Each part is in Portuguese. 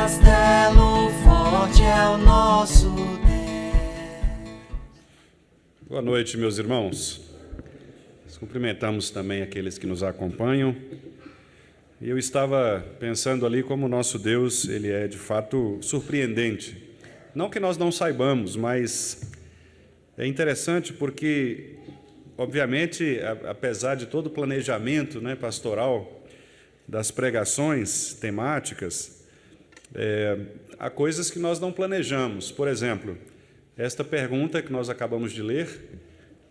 castelo forte é o nosso Deus. Boa noite, meus irmãos. Cumprimentamos também aqueles que nos acompanham. E eu estava pensando ali como o nosso Deus, ele é de fato surpreendente. Não que nós não saibamos, mas é interessante porque, obviamente, apesar de todo o planejamento, pastoral das pregações temáticas, há coisas que nós não planejamos. Por exemplo, esta pergunta que nós acabamos de ler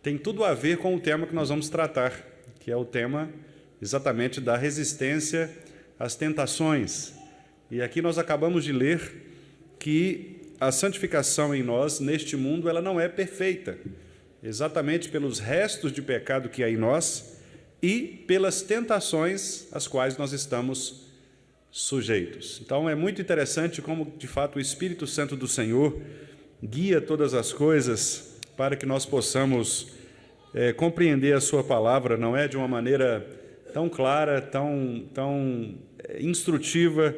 tem tudo a ver com o tema que nós vamos tratar, que é o tema exatamente da resistência às tentações. E aqui nós acabamos de ler que a santificação em nós, neste mundo, ela não é perfeita, exatamente pelos restos de pecado que há em nós e pelas tentações às quais nós estamos sujeitos. Então, é muito interessante como, de fato, o Espírito Santo do Senhor guia todas as coisas para que nós possamos compreender a sua palavra, não é de uma maneira tão clara, tão instrutiva,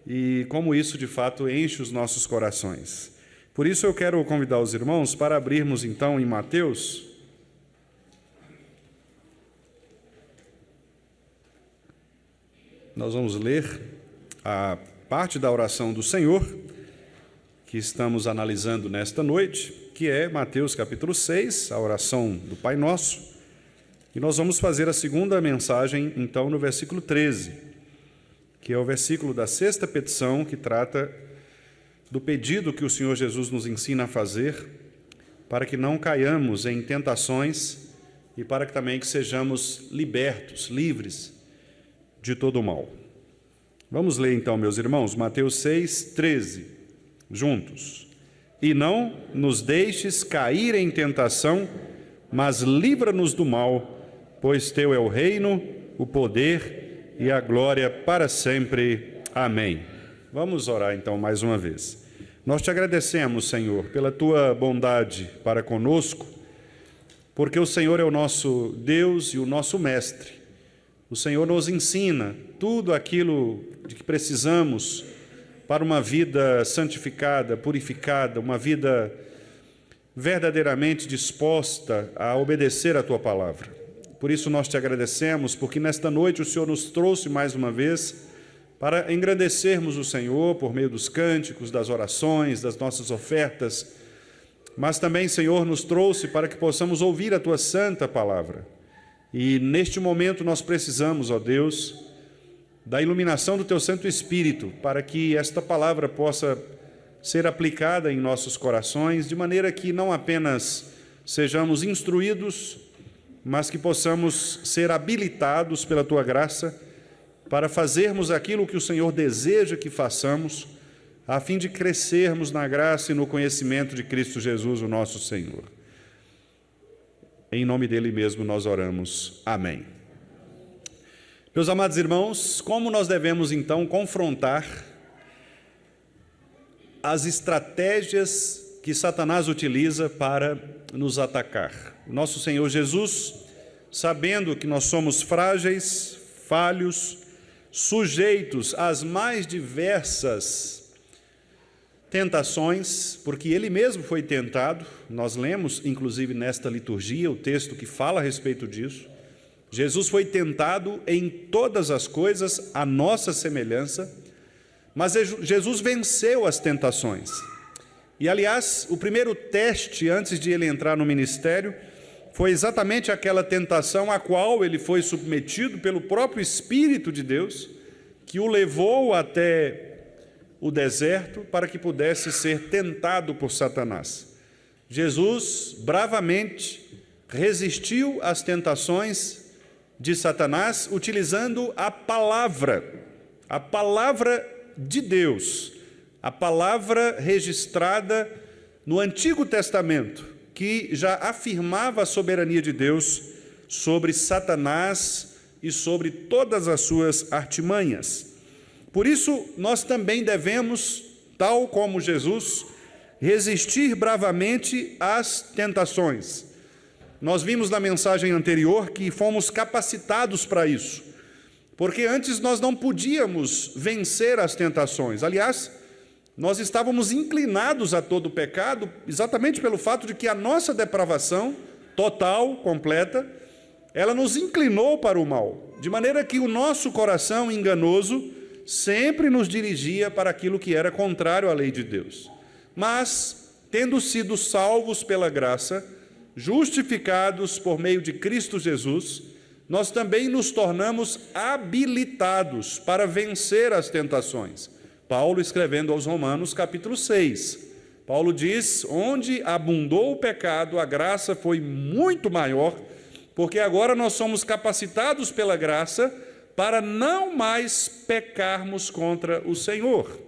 e como isso, de fato, enche os nossos corações. Por isso, eu quero convidar os irmãos para abrirmos, então, em Mateus. Nós vamos ler a parte da oração do Senhor, que estamos analisando nesta noite, que é Mateus capítulo 6, a oração do Pai Nosso, e nós vamos fazer a segunda mensagem, então, no versículo 13, que é o versículo da sexta petição, que trata do pedido que o Senhor Jesus nos ensina a fazer, para que não caiamos em tentações e para que também sejamos libertos, livres de todo o mal. Vamos ler então, meus irmãos, Mateus 6, 13, juntos. E não nos deixes cair em tentação, mas livra-nos do mal, pois teu é o reino, o poder e a glória para sempre. Amém. Vamos orar então mais uma vez. Nós te agradecemos, Senhor, pela tua bondade para conosco, porque o Senhor é o nosso Deus e o nosso mestre. O Senhor nos ensina tudo aquilo de que precisamos para uma vida santificada, purificada, uma vida verdadeiramente disposta a obedecer a Tua palavra. Por isso nós te agradecemos, porque nesta noite o Senhor nos trouxe mais uma vez para engrandecermos o Senhor por meio dos cânticos, das orações, das nossas ofertas, mas também, Senhor, nos trouxe para que possamos ouvir a Tua santa palavra. E neste momento nós precisamos, ó Deus, da iluminação do Teu Santo Espírito, para que esta palavra possa ser aplicada em nossos corações, de maneira que não apenas sejamos instruídos, mas que possamos ser habilitados pela Tua graça para fazermos aquilo que o Senhor deseja que façamos, a fim de crescermos na graça e no conhecimento de Cristo Jesus, o nosso Senhor. Em nome dele mesmo nós oramos. Amém. Meus amados irmãos, como nós devemos então confrontar as estratégias que Satanás utiliza para nos atacar? Nosso Senhor Jesus, sabendo que nós somos frágeis, falhos, sujeitos às mais diversas tentações, porque Ele mesmo foi tentado, nós lemos inclusive nesta liturgia o texto que fala a respeito disso. Jesus foi tentado em todas as coisas à nossa semelhança, mas Jesus venceu as tentações. E, aliás, o primeiro teste antes de ele entrar no ministério foi exatamente aquela tentação a qual ele foi submetido pelo próprio Espírito de Deus, que o levou até o deserto para que pudesse ser tentado por Satanás. Jesus bravamente resistiu às tentações de Satanás, utilizando a palavra de Deus, a palavra registrada no Antigo Testamento, que já afirmava a soberania de Deus sobre Satanás e sobre todas as suas artimanhas. Por isso, nós também devemos, tal como Jesus, resistir bravamente às tentações. Nós vimos na mensagem anterior que fomos capacitados para isso, porque antes nós não podíamos vencer as tentações. Aliás, nós estávamos inclinados a todo o pecado, exatamente pelo fato de que a nossa depravação total, completa, ela nos inclinou para o mal, de maneira que o nosso coração enganoso sempre nos dirigia para aquilo que era contrário à lei de Deus. Mas, tendo sido salvos pela graça, justificados por meio de Cristo Jesus, nós também nos tornamos habilitados para vencer as tentações. Paulo, escrevendo aos Romanos, capítulo 6, Paulo diz: onde abundou o pecado, a graça foi muito maior, porque agora nós somos capacitados pela graça para não mais pecarmos contra o Senhor.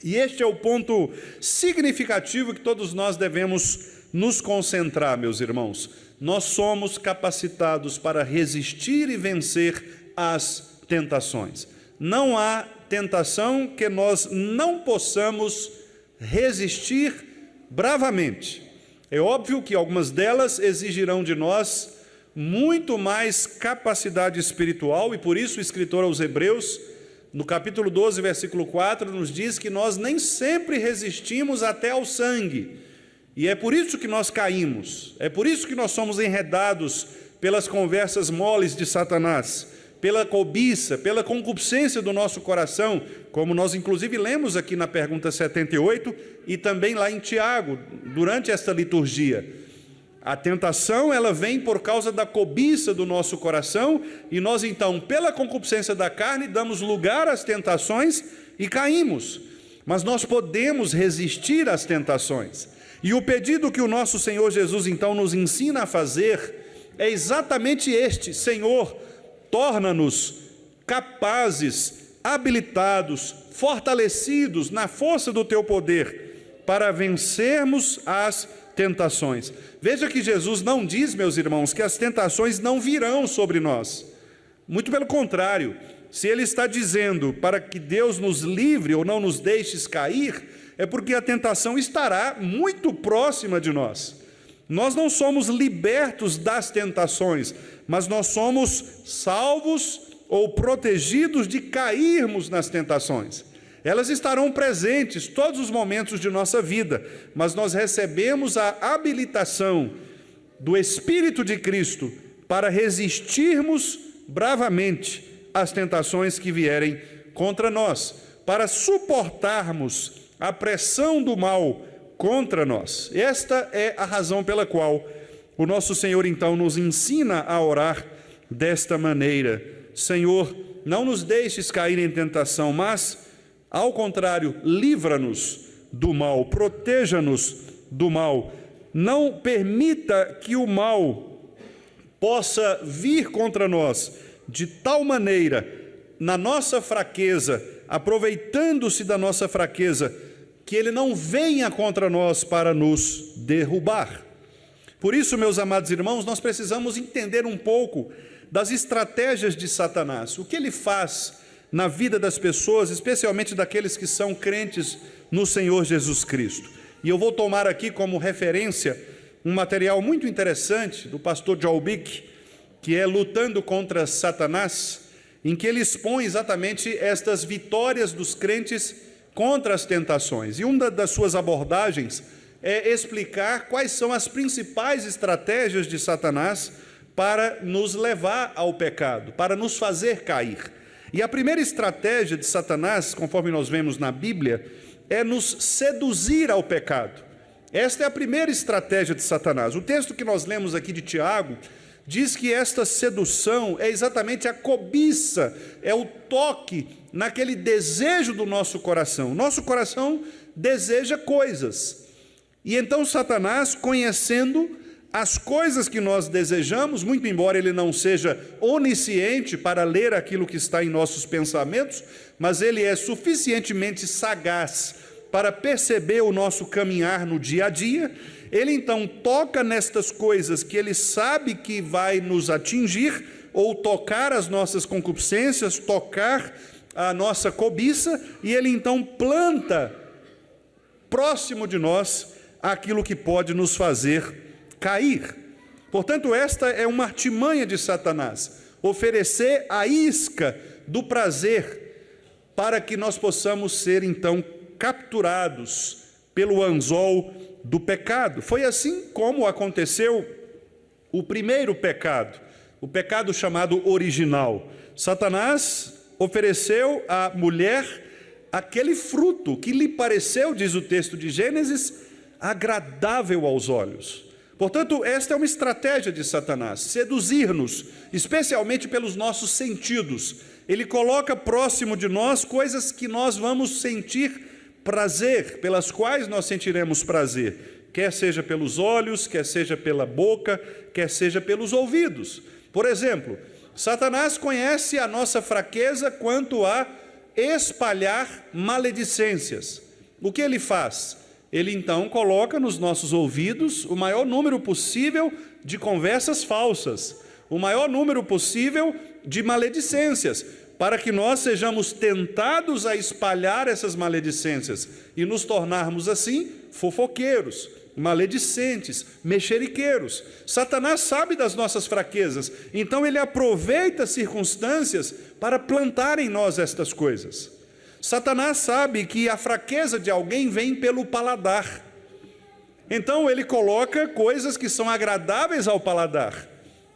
E este é o ponto significativo que todos nós devemos nos concentrar, meus irmãos. Nós somos capacitados para resistir e vencer as tentações. Não há tentação que nós não possamos resistir bravamente. É óbvio que algumas delas exigirão de nós muito mais capacidade espiritual, e por isso o escritor aos Hebreus, no capítulo 12, versículo 4, nos diz que nós nem sempre resistimos até ao sangue, e é por isso que nós caímos, é por isso que nós somos enredados pelas conversas moles de Satanás, pela cobiça, pela concupiscência do nosso coração, como nós inclusive lemos aqui na pergunta 78 e também lá em Tiago, durante esta liturgia. A tentação, ela vem por causa da cobiça do nosso coração, e nós então, pela concupiscência da carne, damos lugar às tentações e caímos. Mas nós podemos resistir às tentações. E o pedido que o nosso Senhor Jesus então nos ensina a fazer é exatamente este: Senhor, torna-nos capazes, habilitados, fortalecidos na força do Teu poder, para vencermos as tentações. Veja que Jesus não diz, meus irmãos, que as tentações não virão sobre nós. Muito pelo contrário, se Ele está dizendo para que Deus nos livre ou não nos deixe cair, é porque a tentação estará muito próxima de nós. Nós não somos libertos das tentações, mas nós somos salvos ou protegidos de cairmos nas tentações. Elas estarão presentes todos os momentos de nossa vida, mas nós recebemos a habilitação do Espírito de Cristo para resistirmos bravamente às tentações que vierem contra nós, para suportarmos a pressão do mal contra nós. Esta é a razão pela qual o nosso Senhor então nos ensina a orar desta maneira: Senhor, não nos deixes cair em tentação, mas, ao contrário, livra-nos do mal, proteja-nos do mal. Não permita que o mal possa vir contra nós de tal maneira, na nossa fraqueza, aproveitando-se da nossa fraqueza, que ele não venha contra nós para nos derrubar. Por isso, meus amados irmãos, nós precisamos entender um pouco das estratégias de Satanás. O que ele faz na vida das pessoas, especialmente daqueles que são crentes no Senhor Jesus Cristo. E eu vou tomar aqui como referência um material muito interessante do pastor Joel Bick, que é Lutando contra Satanás, em que ele expõe exatamente estas vitórias dos crentes contra as tentações. E uma das suas abordagens é explicar quais são as principais estratégias de Satanás para nos levar ao pecado, para nos fazer cair. E a primeira estratégia de Satanás, conforme nós vemos na Bíblia, é nos seduzir ao pecado. Esta é a primeira estratégia de Satanás. O texto que nós lemos aqui de Tiago diz que esta sedução é exatamente a cobiça, é o toque naquele desejo do nosso coração. Nosso coração deseja coisas. E então Satanás, conhecendo as coisas que nós desejamos, muito embora ele não seja onisciente para ler aquilo que está em nossos pensamentos, mas ele é suficientemente sagaz para perceber o nosso caminhar no dia a dia. Ele então toca nestas coisas que ele sabe que vai nos atingir, ou tocar as nossas concupiscências, tocar a nossa cobiça, e ele então planta próximo de nós aquilo que pode nos fazer cair. Portanto, esta é uma artimanha de Satanás. oferecer a isca do prazer, para que nós possamos ser então capturados pelo anzol do pecado. Foi assim como aconteceu o primeiro pecado, o pecado chamado original. Satanás ofereceu à mulher aquele fruto que lhe pareceu, diz o texto de Gênesis, agradável aos olhos. Portanto, esta é uma estratégia de Satanás, seduzir-nos, especialmente pelos nossos sentidos. Ele coloca próximo de nós coisas que nós vamos sentir prazer, pelas quais nós sentiremos prazer, quer seja pelos olhos, quer seja pela boca, quer seja pelos ouvidos. Por exemplo, Satanás conhece a nossa fraqueza quanto a espalhar maledicências. O que ele faz? Ele então coloca nos nossos ouvidos o maior número possível de conversas falsas, o maior número possível de maledicências, para que nós sejamos tentados a espalhar essas maledicências e nos tornarmos assim fofoqueiros, maledicentes, mexeriqueiros. Satanás sabe das nossas fraquezas, então ele aproveita circunstâncias para plantar em nós estas coisas. Satanás sabe que a fraqueza de alguém vem pelo paladar, então ele coloca coisas que são agradáveis ao paladar,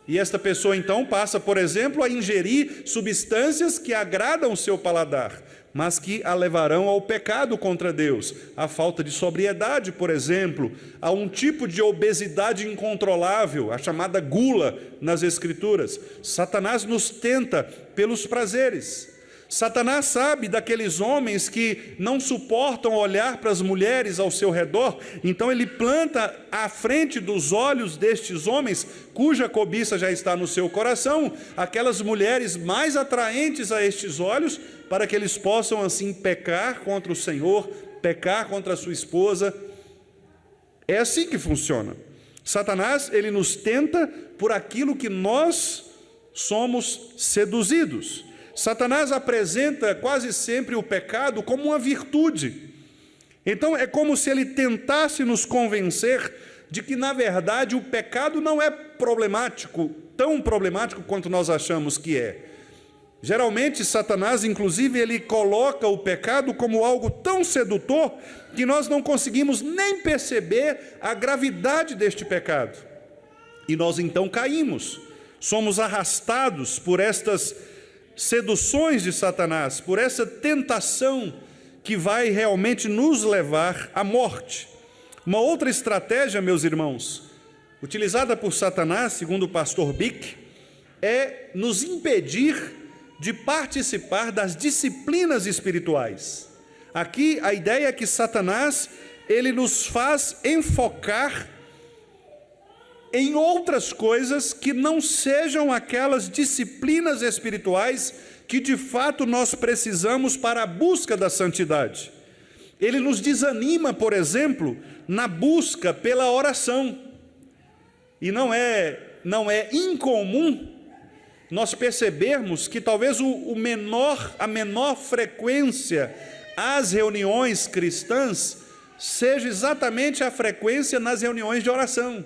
e esta pessoa então passa, por exemplo, a ingerir substâncias que agradam o seu paladar, mas que a levarão ao pecado contra Deus, à falta de sobriedade, por exemplo, a um tipo de obesidade incontrolável, a chamada gula nas Escrituras. Satanás nos tenta pelos prazeres. Satanás sabe daqueles homens que não suportam olhar para as mulheres ao seu redor, então ele planta à frente dos olhos destes homens, cuja cobiça já está no seu coração, aquelas mulheres mais atraentes a estes olhos, para que eles possam assim pecar contra o Senhor, pecar contra a sua esposa. É assim que funciona. Satanás, ele nos tenta por aquilo que nós somos seduzidos. Satanás apresenta quase sempre o pecado como uma virtude. Então é como se ele tentasse nos convencer de que, na verdade, o pecado não é problemático, tão problemático quanto nós achamos que é. Geralmente, Satanás, inclusive, ele coloca o pecado como algo tão sedutor que nós não conseguimos nem perceber a gravidade deste pecado. E nós então caímos, somos arrastados por estas seduções de Satanás, por essa tentação que vai realmente nos levar à morte. Uma outra estratégia, meus irmãos, utilizada por Satanás, segundo o pastor Bick, é nos impedir de participar das disciplinas espirituais. Aqui a ideia é que Satanás, ele nos faz enfocar em outras coisas que não sejam aquelas disciplinas espirituais que de fato nós precisamos para a busca da santidade. Ele nos desanima, por exemplo, na busca pela oração. E não é incomum nós percebermos que talvez a menor frequência às reuniões cristãs seja exatamente a frequência nas reuniões de oração.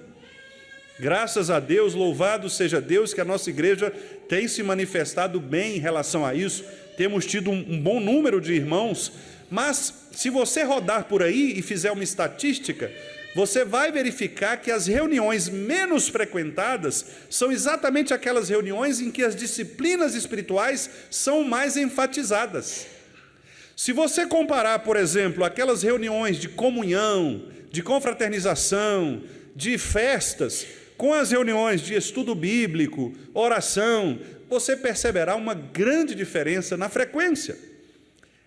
Graças a Deus, louvado seja Deus, que a nossa igreja tem se manifestado bem em relação a isso, temos tido um bom número de irmãos, mas se você rodar por aí e fizer uma estatística, você vai verificar que as reuniões menos frequentadas são exatamente aquelas reuniões em que as disciplinas espirituais são mais enfatizadas. Se você comparar, por exemplo, aquelas reuniões de comunhão, de confraternização, de festas, com as reuniões de estudo bíblico, oração, você perceberá uma grande diferença na frequência.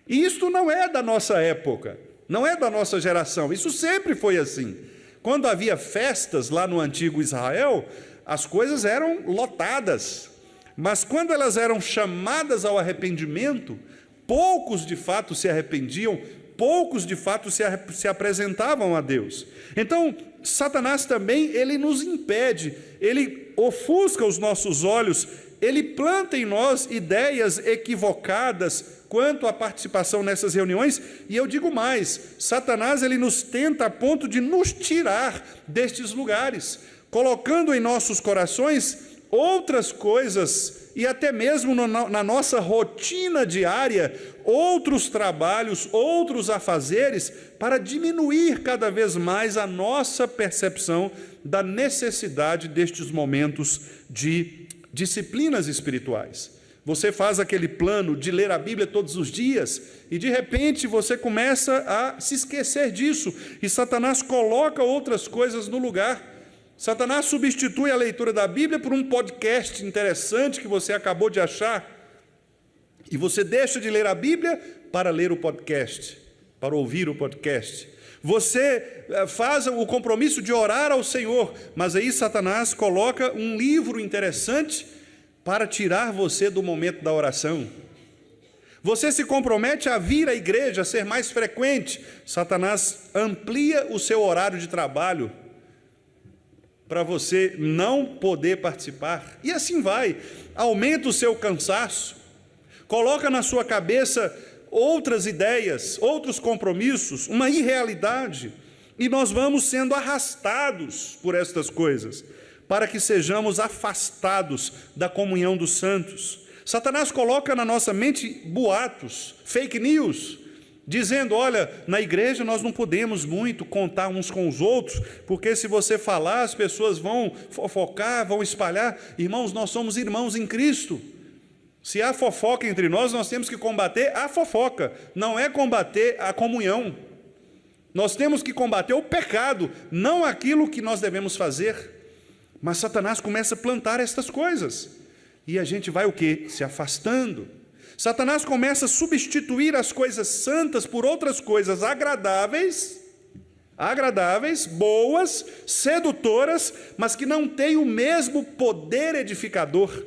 E isto não é da nossa época, não é da nossa geração, isso sempre foi assim. Quando havia festas lá no antigo Israel, as coisas eram lotadas, mas quando elas eram chamadas ao arrependimento, poucos de fato se arrependiam, poucos de fato se apresentavam a Deus. Então, Satanás também, ele nos impede, ele ofusca os nossos olhos, ele planta em nós ideias equivocadas quanto à participação nessas reuniões, e eu digo mais, Satanás, ele nos tenta a ponto de nos tirar destes lugares, colocando em nossos corações outras coisas, e até mesmo na nossa rotina diária, outros trabalhos, outros afazeres, para diminuir cada vez mais a nossa percepção da necessidade destes momentos de disciplinas espirituais. Você faz aquele plano de ler a Bíblia todos os dias e de repente você começa a se esquecer disso e Satanás coloca outras coisas no lugar. Satanás substitui a leitura da Bíblia por um podcast interessante que você acabou de achar e você deixa de ler a Bíblia para ler o podcast, para ouvir o podcast. Você faz o compromisso de orar ao Senhor, mas aí Satanás coloca um livro interessante para tirar você do momento da oração. Você se compromete a vir à igreja, a ser mais frequente. Satanás amplia o seu horário de trabalho para você não poder participar. E assim vai. Aumenta o seu cansaço. Coloca na sua cabeça outras ideias, outros compromissos, uma irrealidade. E nós vamos sendo arrastados por estas coisas, para que sejamos afastados da comunhão dos santos. Satanás coloca na nossa mente boatos, fake news, dizendo, olha, na igreja nós não podemos muito contar uns com os outros, porque se você falar, as pessoas vão fofocar, vão espalhar. Irmãos, nós somos irmãos em Cristo. Se há fofoca entre nós, nós temos que combater a fofoca, não é combater a comunhão. Nós temos que combater o pecado, não aquilo que nós devemos fazer. Mas Satanás começa a plantar estas coisas. E a gente vai o quê? Se afastando. Satanás começa a substituir as coisas santas por outras coisas agradáveis, boas, sedutoras, mas que não têm o mesmo poder edificador.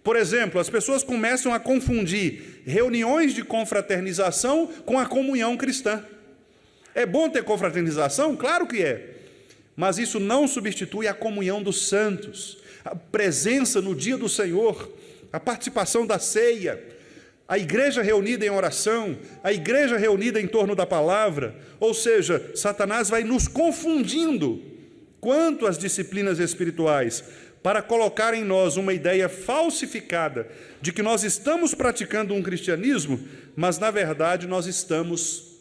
Por exemplo, as pessoas começam a confundir reuniões de confraternização com a comunhão cristã. É bom ter confraternização? Claro que é. Mas isso não substitui a comunhão dos santos, a presença no dia do Senhor, a participação da ceia, a igreja reunida em oração, a igreja reunida em torno da palavra. Ou seja, Satanás vai nos confundindo quanto às disciplinas espirituais, para colocar em nós uma ideia falsificada de que nós estamos praticando um cristianismo, mas na verdade nós estamos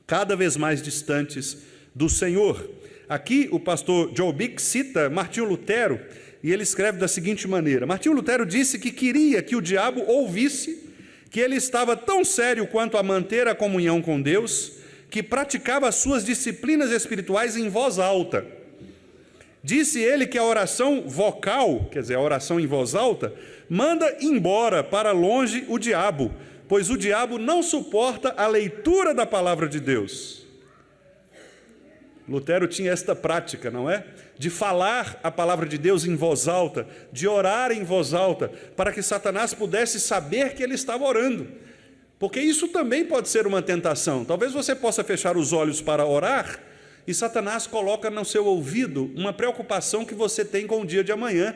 cada vez mais distantes do Senhor. Aqui o pastor Joe Bick cita Martinho Lutero, e ele escreve da seguinte maneira: Martinho Lutero disse que queria que o diabo ouvisse que ele estava tão sério quanto a manter a comunhão com Deus, que praticava as suas disciplinas espirituais em voz alta. Disse ele que a oração vocal, quer dizer, a oração em voz alta, manda embora para longe o diabo, pois o diabo não suporta a leitura da palavra de Deus. Lutero tinha esta prática, não é? De falar a palavra de Deus em voz alta, de orar em voz alta, para que Satanás pudesse saber que ele estava orando. Porque isso também pode ser uma tentação. Talvez você possa fechar os olhos para orar, e Satanás coloca no seu ouvido uma preocupação que você tem com o dia de amanhã.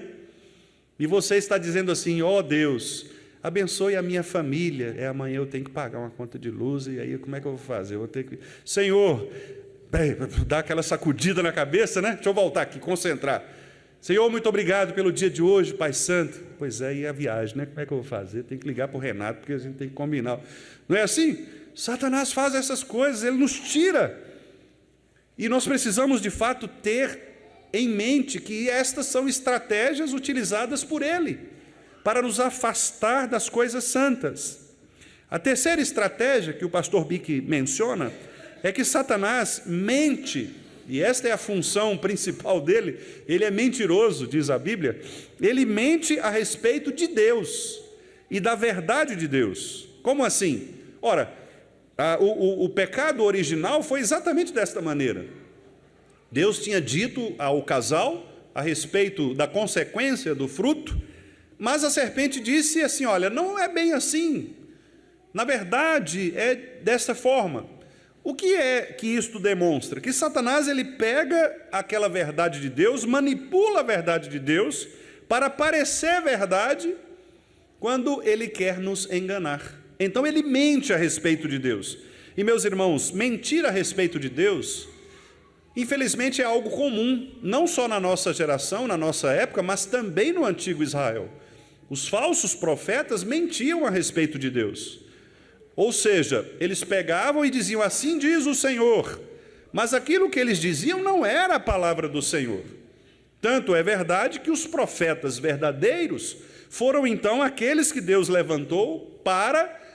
E você está dizendo assim: ó Deus, abençoe a minha família. Amanhã eu tenho que pagar uma conta de luz, e aí como é que eu vou fazer? Eu vou ter que... Senhor, dá aquela sacudida na cabeça, né? Deixa eu voltar aqui, concentrar. Senhor, muito obrigado pelo dia de hoje, Pai Santo. Pois é, e a viagem, né? Como é que eu vou fazer? Tem que ligar para o Renato, porque a gente tem que combinar. Não é assim? Satanás faz essas coisas, ele nos tira. E nós precisamos, de fato, ter em mente que estas são estratégias utilizadas por ele, para nos afastar das coisas santas. A terceira estratégia que o pastor Bick menciona é que Satanás mente, e esta é a função principal dele. Ele é mentiroso, diz a Bíblia. Ele mente a respeito de Deus e da verdade de Deus. Como assim? Ora, o pecado original foi exatamente desta maneira. Deus tinha dito ao casal a respeito da consequência do fruto, mas a serpente disse assim: olha, não é bem assim, na verdade é dessa forma. O que é que isto demonstra? Que Satanás ele pega aquela verdade de Deus, manipula a verdade de Deus para parecer verdade quando ele quer nos enganar. Então ele mente a respeito de Deus. E meus irmãos, mentir a respeito de Deus, Infelizmente é algo comum, não só na nossa geração, na nossa época, mas também no antigo Israel. Os falsos profetas mentiam a respeito de Deus. Ou seja, eles pegavam e diziam, assim diz o Senhor, mas aquilo que eles diziam não era a palavra do Senhor. Tanto é verdade que os profetas verdadeiros foram então aqueles que Deus levantou para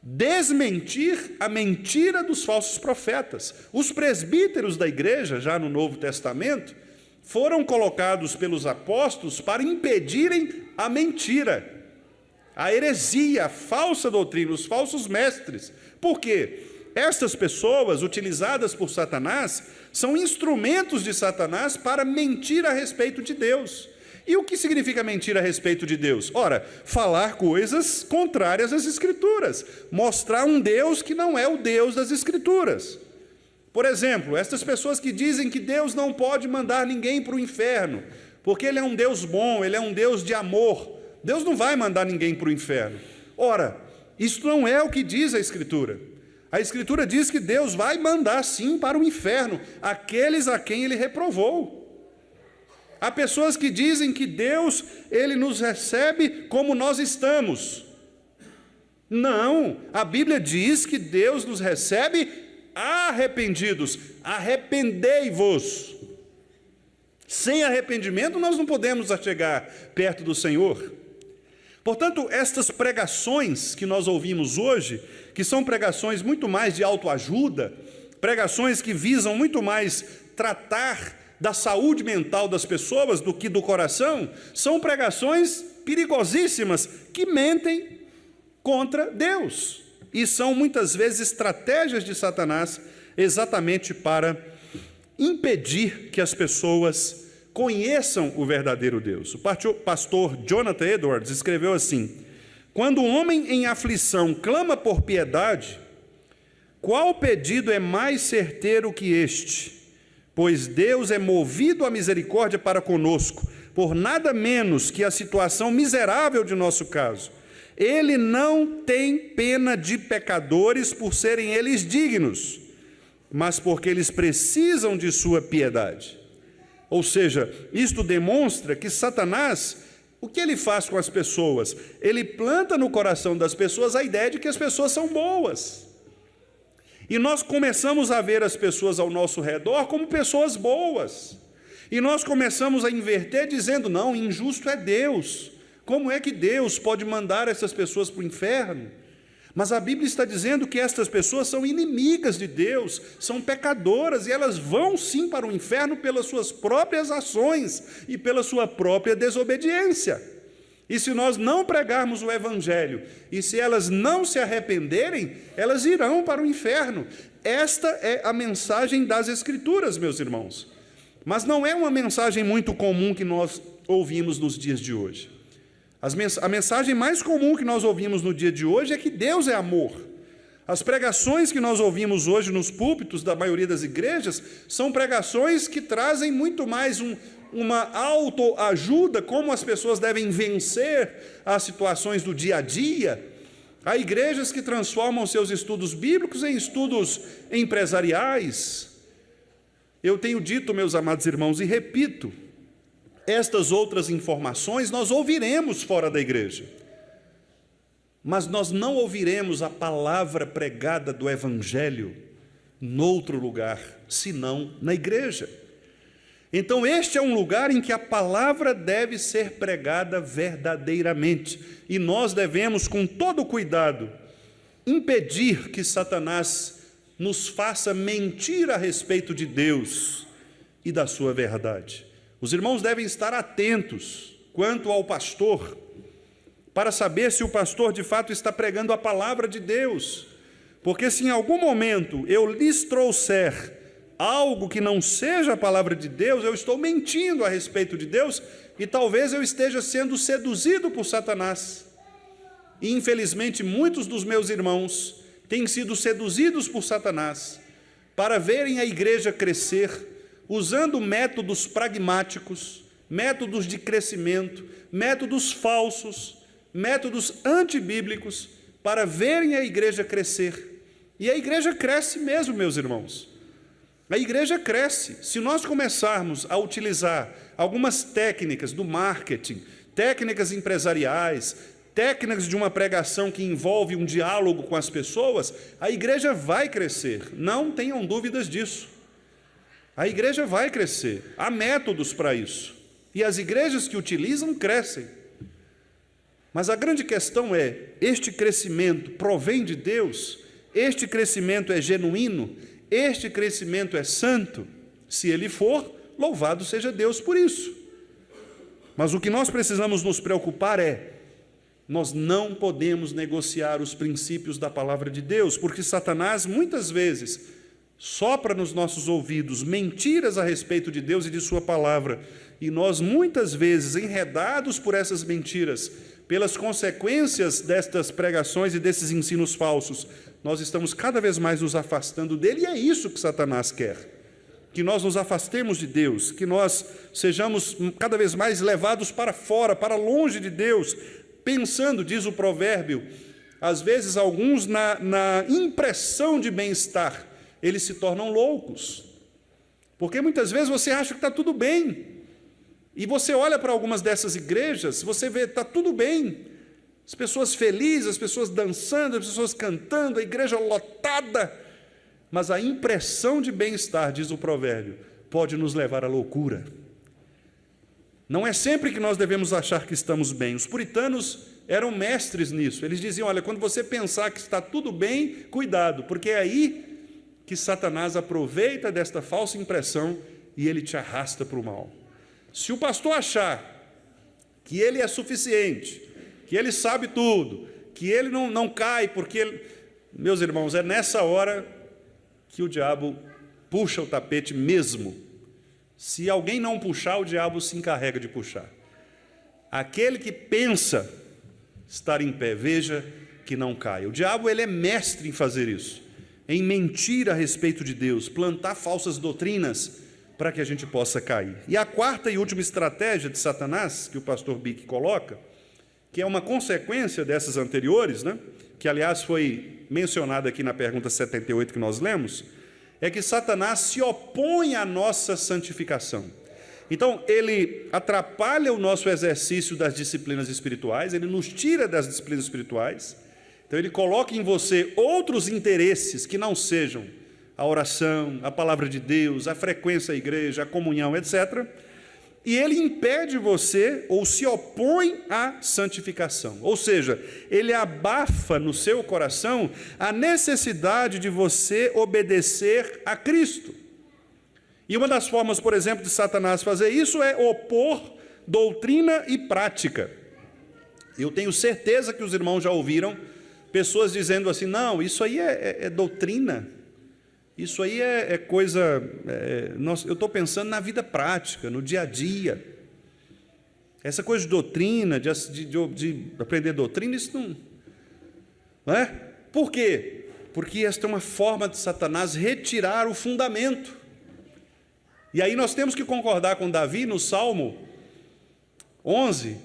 desmentir a mentira dos falsos profetas. Os presbíteros da igreja, já no Novo Testamento, foram colocados pelos apóstolos para impedirem a mentira, a heresia, a falsa doutrina, os falsos mestres. Por quê? Estas pessoas, utilizadas por Satanás, são instrumentos de Satanás para mentir a respeito de Deus. E o que significa mentir a respeito de Deus? Ora, falar coisas contrárias às Escrituras, mostrar um Deus que não é o Deus das Escrituras. Por exemplo, estas pessoas que dizem que Deus não pode mandar ninguém para o inferno, porque Ele é um Deus bom, Ele é um Deus de amor. Deus não vai mandar ninguém para o inferno. Ora, isso não é o que diz a Escritura. A Escritura diz que Deus vai mandar sim para o inferno aqueles a quem Ele reprovou. Há pessoas que dizem que Deus, Ele nos recebe como nós estamos. Não, a Bíblia diz que Deus nos recebe arrependidos. Arrependei-vos. Sem arrependimento nós não podemos chegar perto do Senhor. Portanto, estas pregações que nós ouvimos hoje, que são pregações muito mais de autoajuda, pregações que visam muito mais tratar da saúde mental das pessoas do que do coração, são pregações perigosíssimas que mentem contra Deus. E são muitas vezes estratégias de Satanás exatamente para impedir que as pessoas conheçam o verdadeiro Deus. O pastor Jonathan Edwards escreveu assim: quando o homem em aflição clama por piedade, qual pedido é mais certeiro que este? Pois Deus é movido à misericórdia para conosco, por nada menos que a situação miserável de nosso caso. Ele não tem pena de pecadores por serem eles dignos, mas porque eles precisam de sua piedade. Ou seja, isto demonstra que Satanás, o que ele faz com as pessoas? Ele planta no coração das pessoas a ideia de que as pessoas são boas. E nós começamos a ver as pessoas ao nosso redor como pessoas boas. E nós começamos a inverter dizendo, não, injusto é Deus. Como é que Deus pode mandar essas pessoas para o inferno? Mas a Bíblia está dizendo que estas pessoas são inimigas de Deus, são pecadoras, e elas vão sim para o inferno pelas suas próprias ações e pela sua própria desobediência. E se nós não pregarmos o Evangelho, e se elas não se arrependerem, elas irão para o inferno. Esta é a mensagem das Escrituras, meus irmãos. Mas não é uma mensagem muito comum que nós ouvimos nos dias de hoje. A mensagem mais comum que nós ouvimos no dia de hoje é que Deus é amor. As pregações que nós ouvimos hoje nos púlpitos da maioria das igrejas são pregações que trazem muito mais uma autoajuda, como as pessoas devem vencer as situações do dia a dia. Há igrejas que transformam seus estudos bíblicos em estudos empresariais. Eu tenho dito, meus amados irmãos, e repito, estas outras informações nós ouviremos fora da igreja, mas nós não ouviremos a palavra pregada do Evangelho noutro lugar, senão na igreja. Então este é um lugar em que a palavra deve ser pregada verdadeiramente, e nós devemos, com todo cuidado, impedir que Satanás nos faça mentir a respeito de Deus e da sua verdade. Os irmãos devem estar atentos quanto ao pastor, para saber se o pastor de fato está pregando a palavra de Deus, porque se em algum momento eu lhes trouxer algo que não seja a palavra de Deus, eu estou mentindo a respeito de Deus, e talvez eu esteja sendo seduzido por Satanás. E infelizmente muitos dos meus irmãos têm sido seduzidos por Satanás para verem a igreja crescer, usando métodos pragmáticos, métodos de crescimento, métodos falsos, métodos antibíblicos, para verem a igreja crescer. E a igreja cresce mesmo, meus irmãos. A igreja cresce. Se nós começarmos a utilizar algumas técnicas do marketing, técnicas empresariais, técnicas de uma pregação que envolve um diálogo com as pessoas, a igreja vai crescer. Não tenham dúvidas disso. A igreja vai crescer. Há métodos para isso. E as igrejas que utilizam crescem. Mas a grande questão é, este crescimento provém de Deus? Este crescimento é genuíno? Este crescimento é santo? Se ele for, louvado seja Deus por isso. Mas o que nós precisamos nos preocupar é, nós não podemos negociar os princípios da palavra de Deus, porque Satanás muitas vezes sopra nos nossos ouvidos mentiras a respeito de Deus e de sua palavra, e nós muitas vezes, enredados por essas mentiras, pelas consequências destas pregações e desses ensinos falsos, nós estamos cada vez mais nos afastando dele, e é isso que Satanás quer, que nós nos afastemos de Deus, que nós sejamos cada vez mais levados para fora, para longe de Deus, pensando, diz o provérbio, às vezes alguns na impressão de bem-estar, eles se tornam loucos, porque muitas vezes você acha que está tudo bem, e você olha para algumas dessas igrejas, você vê, está tudo bem, as pessoas felizes, as pessoas dançando, as pessoas cantando, a igreja lotada, mas a impressão de bem-estar, diz o provérbio, pode nos levar à loucura. Não é sempre que nós devemos achar que estamos bem. Os puritanos eram mestres nisso. Eles diziam, olha, quando você pensar que está tudo bem, cuidado, porque é aí que Satanás aproveita desta falsa impressão e ele te arrasta para o mal. Se o pastor achar que ele é suficiente, que ele sabe tudo, que ele não cai, porque ele... Meus irmãos, é nessa hora que o diabo puxa o tapete mesmo. Se alguém não puxar, o diabo se encarrega de puxar. Aquele que pensa estar em pé, veja que não caia. O diabo, ele é mestre em fazer isso, em mentir a respeito de Deus, plantar falsas doutrinas para que a gente possa cair. E a quarta e última estratégia de Satanás, que o pastor Bick coloca, que é uma consequência dessas anteriores, né? Que aliás foi mencionada aqui na pergunta 78 que nós lemos, é que Satanás se opõe à nossa santificação. Então, ele atrapalha o nosso exercício das disciplinas espirituais, ele nos tira das disciplinas espirituais, então ele coloca em você outros interesses que não sejam a oração, a palavra de Deus, a frequência à igreja, a comunhão, etc., e ele impede você, ou se opõe à santificação. Ou seja, ele abafa no seu coração a necessidade de você obedecer a Cristo. E uma das formas, por exemplo, de Satanás fazer isso é opor doutrina e prática. Eu tenho certeza que os irmãos já ouviram pessoas dizendo assim, não, isso aí é doutrina. Isso aí é coisa... eu estou pensando na vida prática, no dia a dia. Essa coisa de doutrina, de aprender doutrina, isso não é? Por quê? Porque esta é uma forma de Satanás retirar o fundamento. E aí nós temos que concordar com Davi no Salmo 11,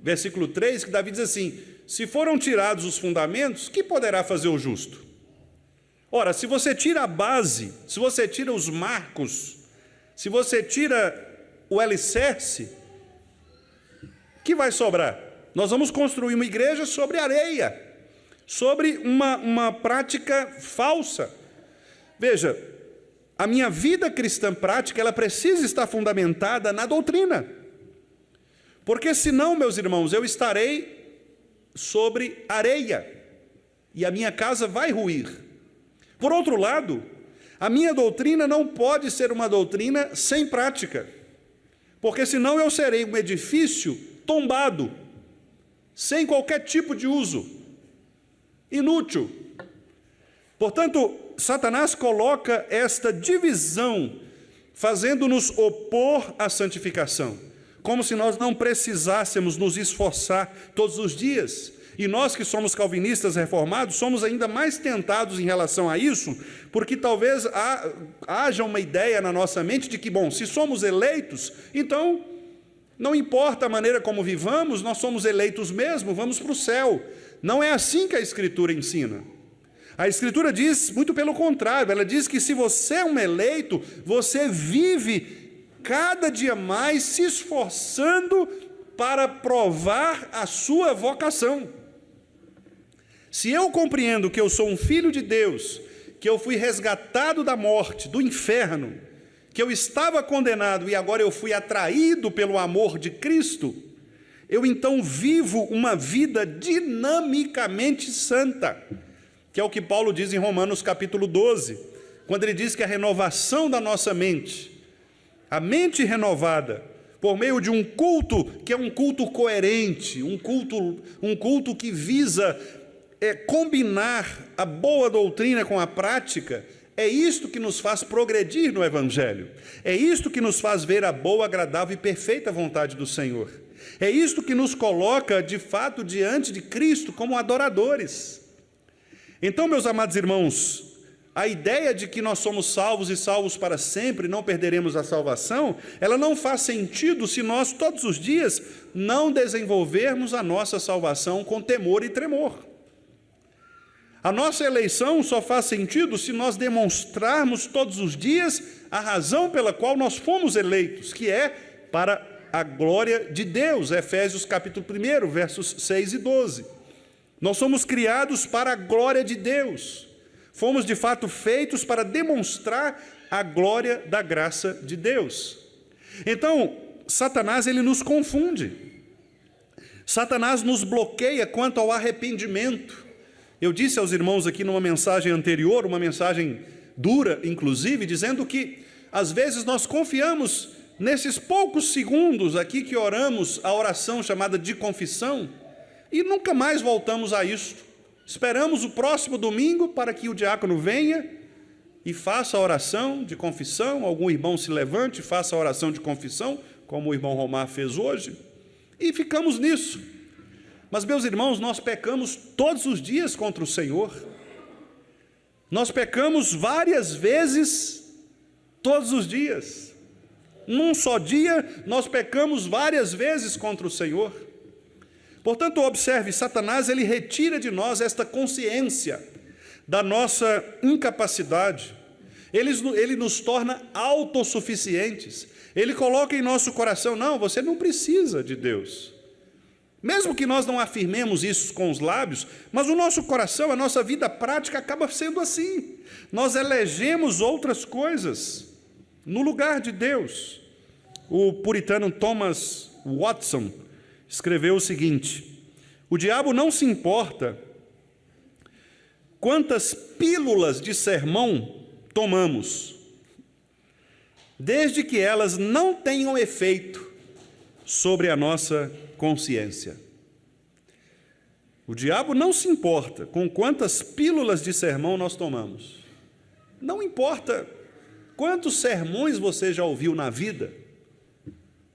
versículo 3, que Davi diz assim, se foram tirados os fundamentos, que poderá fazer o justo? Ora, se você tira a base, se você tira os marcos, se você tira o alicerce, o que vai sobrar? Nós vamos construir uma igreja sobre areia, sobre uma prática falsa. Veja, a minha vida cristã prática, ela precisa estar fundamentada na doutrina. Porque senão, meus irmãos, eu estarei sobre areia, e a minha casa vai ruir. Por outro lado, a minha doutrina não pode ser uma doutrina sem prática, porque senão eu serei um edifício tombado, sem qualquer tipo de uso, inútil. Portanto, Satanás coloca esta divisão, fazendo-nos opor à santificação, como se nós não precisássemos nos esforçar todos os dias. E nós que somos calvinistas reformados, somos ainda mais tentados em relação a isso, porque talvez haja uma ideia na nossa mente de que, bom, se somos eleitos, então não importa a maneira como vivamos, nós somos eleitos mesmo, vamos para o céu. Não é assim que a Escritura ensina. A Escritura diz muito pelo contrário, ela diz que se você é um eleito, você vive cada dia mais se esforçando para provar a sua vocação. Se eu compreendo que eu sou um filho de Deus, que eu fui resgatado da morte, do inferno, que eu estava condenado e agora eu fui atraído pelo amor de Cristo, eu então vivo uma vida dinamicamente santa, que é o que Paulo diz em Romanos capítulo 12, quando ele diz que a renovação da nossa mente, a mente renovada, por meio de um culto que é um culto coerente, um culto que visa combinar a boa doutrina com a prática, é isto que nos faz progredir no Evangelho, é isto que nos faz ver a boa, agradável e perfeita vontade do Senhor, é isto que nos coloca de fato diante de Cristo como adoradores. Então, meus amados irmãos, a ideia de que nós somos salvos e salvos para sempre, não perderemos a salvação, ela não faz sentido se nós todos os dias não desenvolvermos a nossa salvação com temor e tremor. A nossa eleição só faz sentido se nós demonstrarmos todos os dias a razão pela qual nós fomos eleitos, que é para a glória de Deus, Efésios capítulo 1, versos 6 e 12. Nós somos criados para a glória de Deus. Fomos de fato feitos para demonstrar a glória da graça de Deus. Então, Satanás ele nos confunde. Satanás nos bloqueia quanto ao arrependimento. Eu disse aos irmãos aqui numa mensagem anterior, uma mensagem dura, inclusive, dizendo que às vezes nós confiamos nesses poucos segundos aqui que oramos a oração chamada de confissão e nunca mais voltamos a isto. Esperamos o próximo domingo para que o diácono venha e faça a oração de confissão, algum irmão se levante e faça a oração de confissão, como o irmão Romar fez hoje, e ficamos nisso. Mas, meus irmãos, nós pecamos todos os dias contra o Senhor. Nós pecamos várias vezes todos os dias. Num só dia, nós pecamos várias vezes contra o Senhor. Portanto, observe, Satanás ele retira de nós esta consciência da nossa incapacidade. Ele nos torna autossuficientes. Ele coloca em nosso coração, não, você não precisa de Deus. Mesmo que nós não afirmemos isso com os lábios, mas o nosso coração, a nossa vida prática acaba sendo assim. Nós elegemos outras coisas no lugar de Deus. O puritano Thomas Watson escreveu o seguinte: o diabo não se importa quantas pílulas de sermão tomamos, desde que elas não tenham efeito sobre a nossa consciência. O diabo não se importa com quantas pílulas de sermão nós tomamos. Não importa quantos sermões você já ouviu na vida.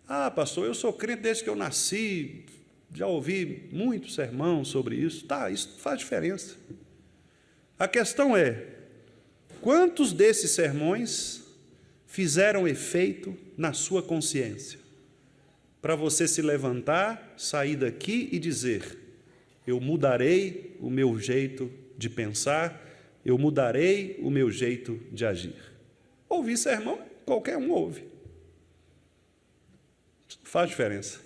Ah, pastor, eu sou crente desde que eu nasci, já ouvi muito sermão sobre isso. Tá, isso faz diferença. A questão é, quantos desses sermões fizeram efeito na sua consciência? Para você se levantar, sair daqui e dizer, eu mudarei o meu jeito de pensar, eu mudarei o meu jeito de agir. Ouvir sermão, qualquer um ouve. Faz diferença.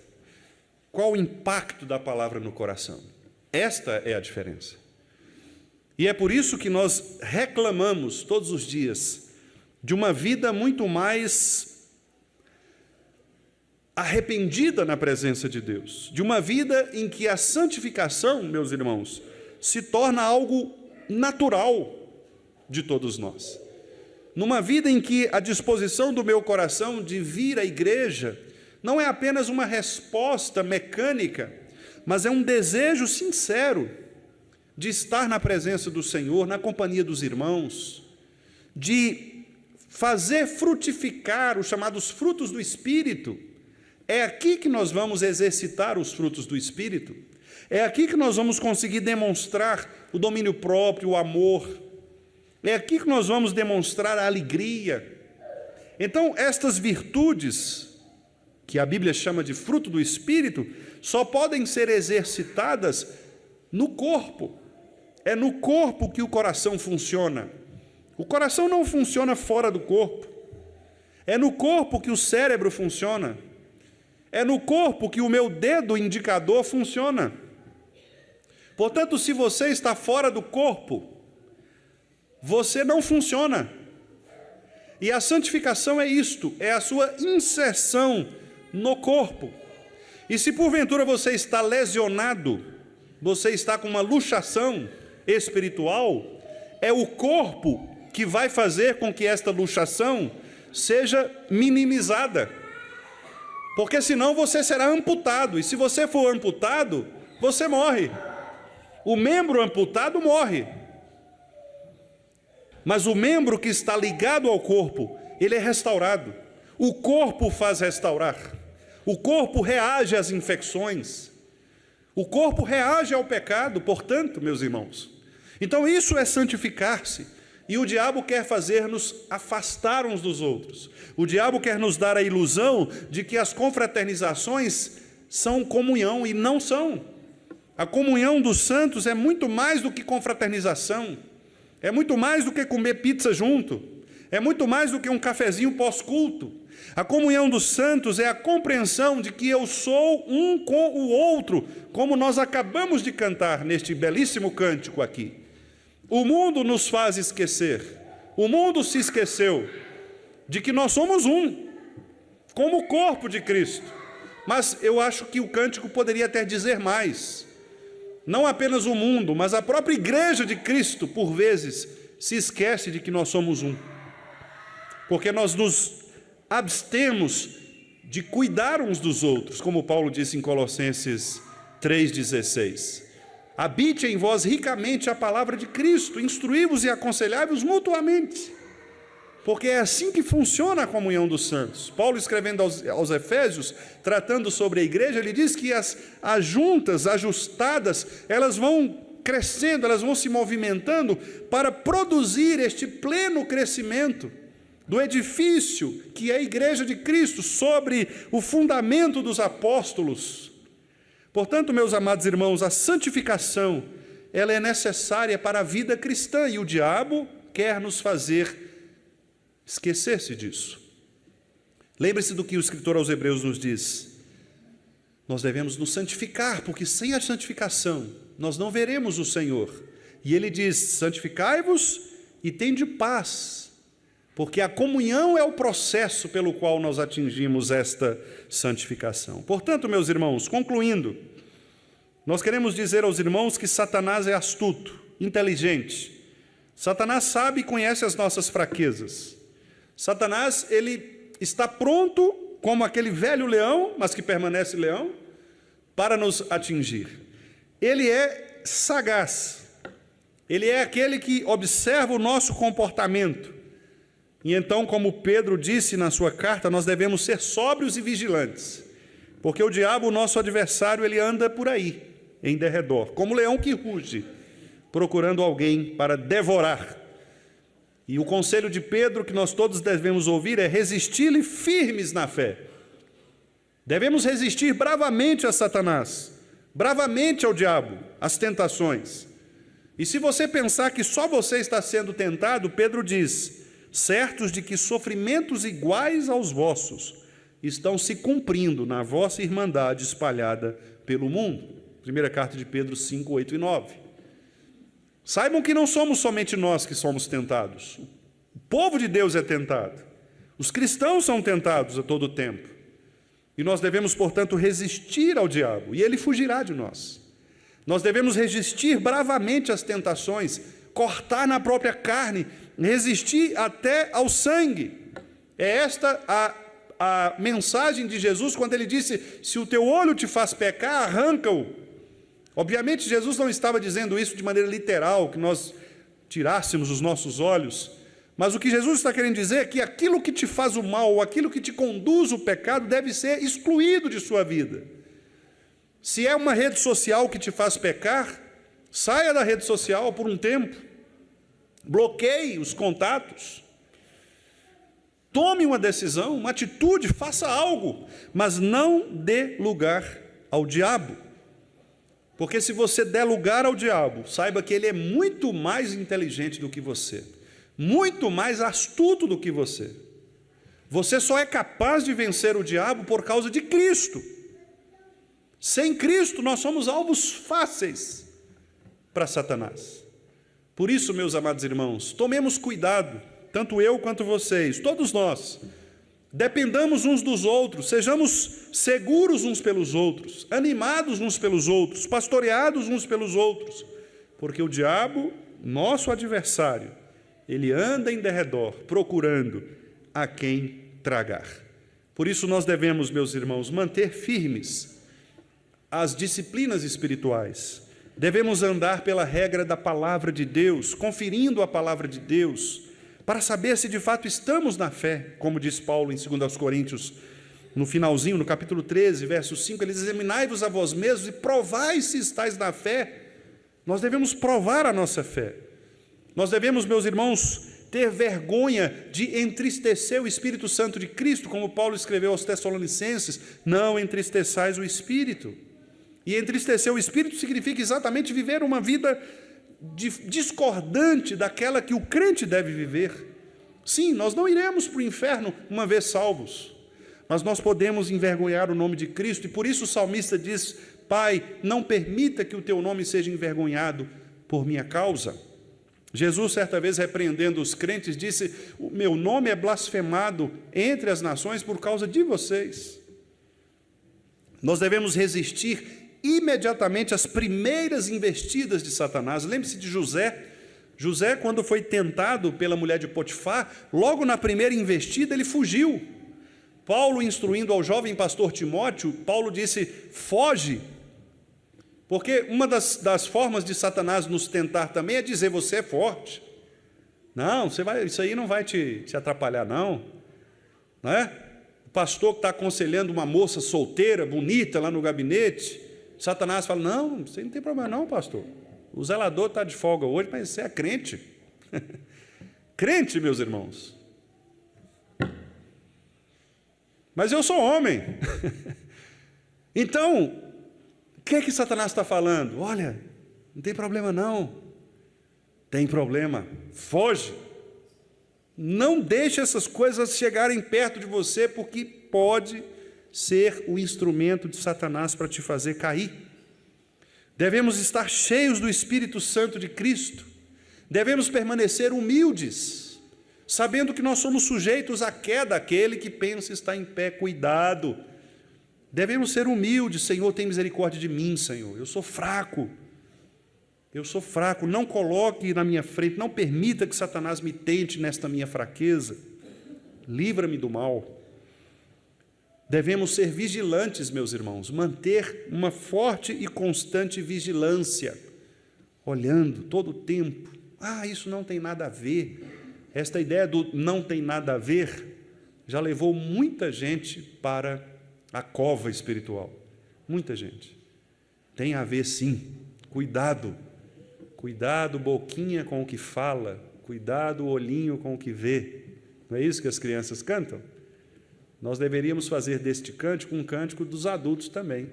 Qual o impacto da palavra no coração? Esta é a diferença. E é por isso que nós reclamamos todos os dias de uma vida muito mais arrependida na presença de Deus, de uma vida em que a santificação, meus irmãos, se torna algo natural de todos nós. Numa vida em que a disposição do meu coração de vir à igreja não é apenas uma resposta mecânica, mas é um desejo sincero de estar na presença do Senhor, na companhia dos irmãos, de fazer frutificar os chamados frutos do Espírito. É aqui que nós vamos exercitar os frutos do Espírito. É aqui que nós vamos conseguir demonstrar o domínio próprio, o amor. É aqui que nós vamos demonstrar a alegria. Então, estas virtudes, que a Bíblia chama de fruto do Espírito, só podem ser exercitadas no corpo. É no corpo que o coração funciona. O coração não funciona fora do corpo. É no corpo que o cérebro funciona. É no corpo que o meu dedo indicador funciona. Portanto, se você está fora do corpo, você não funciona. E a santificação é isto, é a sua inserção no corpo. E se porventura você está lesionado, você está com uma luxação espiritual, é o corpo que vai fazer com que esta luxação seja minimizada. Porque senão você será amputado, e se você for amputado, você morre. O membro amputado morre. Mas o membro que está ligado ao corpo, ele é restaurado. O corpo faz restaurar. O corpo reage às infecções. O corpo reage ao pecado, portanto, meus irmãos. Então isso é santificar-se. E o diabo quer fazer-nos afastar uns dos outros. O diabo quer nos dar a ilusão de que as confraternizações são comunhão, e não são. A comunhão dos santos é muito mais do que confraternização. É muito mais do que comer pizza junto. É muito mais do que um cafezinho pós-culto. A comunhão dos santos é a compreensão de que eu sou um com o outro, como nós acabamos de cantar neste belíssimo cântico aqui. O mundo nos faz esquecer, o mundo se esqueceu de que nós somos um, como o corpo de Cristo. Mas eu acho que o cântico poderia até dizer mais. Não apenas o mundo, mas a própria igreja de Cristo, por vezes, se esquece de que nós somos um. Porque nós nos abstemos de cuidar uns dos outros, como Paulo disse em Colossenses 3,16. Habite em vós ricamente a palavra de Cristo, instruí-vos e aconselhai-vos mutuamente. Porque é assim que funciona a comunhão dos santos. Paulo, escrevendo aos Efésios, tratando sobre a igreja, ele diz que as juntas ajustadas, elas vão crescendo, elas vão se movimentando para produzir este pleno crescimento do edifício que é a igreja de Cristo, sobre o fundamento dos apóstolos. Portanto, meus amados irmãos, a santificação, ela é necessária para a vida cristã, e o diabo quer nos fazer esquecer-se disso. Lembre-se do que o escritor aos Hebreus nos diz. Nós devemos nos santificar, porque sem a santificação nós não veremos o Senhor. E ele diz: santificai-vos e tende paz, porque a comunhão é o processo pelo qual nós atingimos esta santificação. Portanto, meus irmãos, concluindo, nós queremos dizer aos irmãos que Satanás é astuto, inteligente. Satanás sabe e conhece as nossas fraquezas. Satanás, ele está pronto, como aquele velho leão, mas que permanece leão, para nos atingir. Ele é sagaz. Ele é aquele que observa o nosso comportamento. E então, como Pedro disse na sua carta, nós devemos ser sóbrios e vigilantes, porque o diabo, o nosso adversário, ele anda por aí, em derredor, como leão que ruge, procurando alguém para devorar. E o conselho de Pedro que nós todos devemos ouvir é resistir-lhe firmes na fé. Devemos resistir bravamente a Satanás, bravamente ao diabo, às tentações. E se você pensar que só você está sendo tentado, Pedro diz: certos de que sofrimentos iguais aos vossos estão se cumprindo na vossa irmandade espalhada pelo mundo. Primeira carta de Pedro 5, 8 e 9. Saibam que não somos somente nós que somos tentados. O povo de Deus é tentado. Os cristãos são tentados a todo tempo. E nós devemos, portanto, resistir ao diabo, e ele fugirá de nós. Nós devemos resistir bravamente às tentações, cortar na própria carne, resistir até ao sangue. É esta a mensagem de Jesus quando ele disse: se o teu olho te faz pecar, arranca-o. Obviamente Jesus não estava dizendo isso de maneira literal, que nós tirássemos os nossos olhos, mas o que Jesus está querendo dizer é que aquilo que te faz o mal, ou aquilo que te conduz ao pecado, deve ser excluído de sua vida. Se é uma rede social que te faz pecar, saia da rede social por um tempo, bloqueie os contatos, tome uma decisão, uma atitude, faça algo, mas não dê lugar ao diabo. Porque se você der lugar ao diabo, saiba que ele é muito mais inteligente do que você, muito mais astuto do que você. Você só é capaz de vencer o diabo por causa de Cristo. Sem Cristo, nós somos alvos fáceis para Satanás. Por isso, meus amados irmãos, tomemos cuidado, tanto eu quanto vocês, todos nós, dependamos uns dos outros, sejamos seguros uns pelos outros, animados uns pelos outros, pastoreados uns pelos outros, porque o diabo, nosso adversário, ele anda em derredor, procurando a quem tragar. Por isso nós devemos, meus irmãos, manter firmes as disciplinas espirituais. Devemos andar pela regra da palavra de Deus, conferindo a palavra de Deus, para saber se de fato estamos na fé, como diz Paulo em 2 Coríntios, no finalzinho, no capítulo 13, verso 5, ele diz: examinai-vos a vós mesmos e provai se estáis na fé. Nós devemos provar a nossa fé. Nós devemos, meus irmãos, ter vergonha de entristecer o Espírito Santo de Cristo, como Paulo escreveu aos Tessalonicenses: não entristeçais o Espírito. E entristecer o Espírito significa exatamente viver uma vida discordante daquela que o crente deve viver. Sim, nós não iremos para o inferno uma vez salvos, mas nós podemos envergonhar o nome de Cristo, e por isso o salmista diz: Pai, não permita que o teu nome seja envergonhado por minha causa. Jesus, certa vez, repreendendo os crentes, disse: o meu nome é blasfemado entre as nações por causa de vocês. Nós devemos resistir imediatamente às primeiras investidas de Satanás. Lembre-se de José. José, quando foi tentado pela mulher de Potifar, logo na primeira investida ele fugiu. Paulo, instruindo ao jovem pastor Timóteo, Paulo disse: foge, porque uma das formas de Satanás nos tentar também é dizer: você é forte, não, isso aí não vai te atrapalhar, não é? O pastor que está aconselhando uma moça solteira, bonita, lá no gabinete, Satanás fala: não, você não tem problema não, pastor, o zelador está de folga hoje, mas você é crente. Crente, meus irmãos. Mas eu sou homem. Então, o que é que Satanás está falando? Olha, não tem problema não. Tem problema, foge. Não deixe essas coisas chegarem perto de você, porque pode ser o instrumento de Satanás para te fazer cair. Devemos estar cheios do Espírito Santo de Cristo. Devemos permanecer humildes, sabendo que nós somos sujeitos à queda. Aquele que pensa estar em pé, cuidado. Devemos ser humildes. Senhor, tem misericórdia de mim, Senhor, eu sou fraco, não coloque na minha frente, não permita que Satanás me tente nesta minha fraqueza, livra-me do mal. Devemos ser vigilantes, meus irmãos, manter uma forte e constante vigilância, olhando todo o tempo. Isso não tem nada a ver. Esta ideia do não tem nada a ver já levou muita gente para a cova espiritual. Muita gente. Tem a ver sim. Cuidado. Cuidado, boquinha, com o que fala. Cuidado, olhinho, com o que vê. Não é isso que as crianças cantam? Nós deveríamos fazer deste cântico um cântico dos adultos também.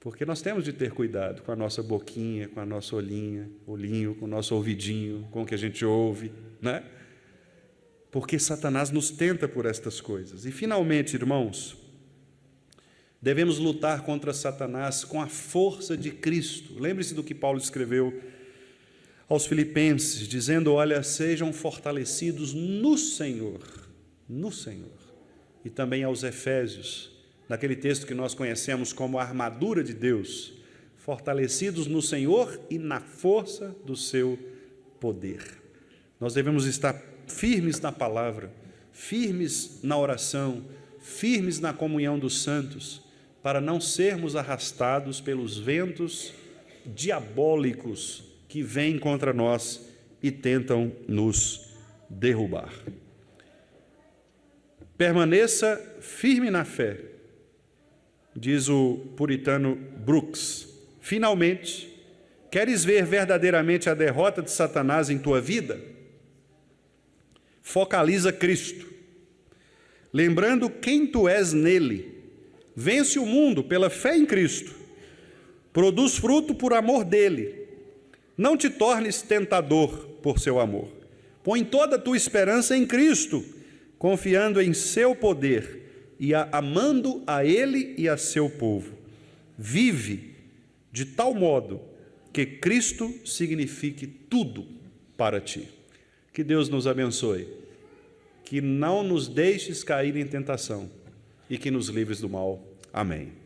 Porque nós temos de ter cuidado com a nossa boquinha, com a nossa olhinho, com o nosso ouvidinho, com o que a gente ouve, né? Porque Satanás nos tenta por estas coisas. E, finalmente, irmãos, devemos lutar contra Satanás com a força de Cristo. Lembre-se do que Paulo escreveu aos Filipenses, dizendo: olha, sejam fortalecidos no Senhor, e também aos Efésios, naquele texto que nós conhecemos como a armadura de Deus, fortalecidos no Senhor e na força do seu poder. Nós devemos estar firmes na palavra, firmes na oração, firmes na comunhão dos santos, para não sermos arrastados pelos ventos diabólicos que vêm contra nós e tentam nos derrubar. Permaneça firme na fé, diz o puritano Brooks. Finalmente, queres ver verdadeiramente a derrota de Satanás em tua vida? Focaliza Cristo, lembrando quem tu és nele. Vence o mundo pela fé em Cristo, Produz fruto por amor dele. Não te tornes tentador por seu amor. Põe toda a tua esperança em Cristo, confiando em seu poder e amando a ele e a seu povo. Vive de tal modo que Cristo signifique tudo para ti. Que Deus nos abençoe, que não nos deixes cair em tentação e que nos livres do mal. Amém.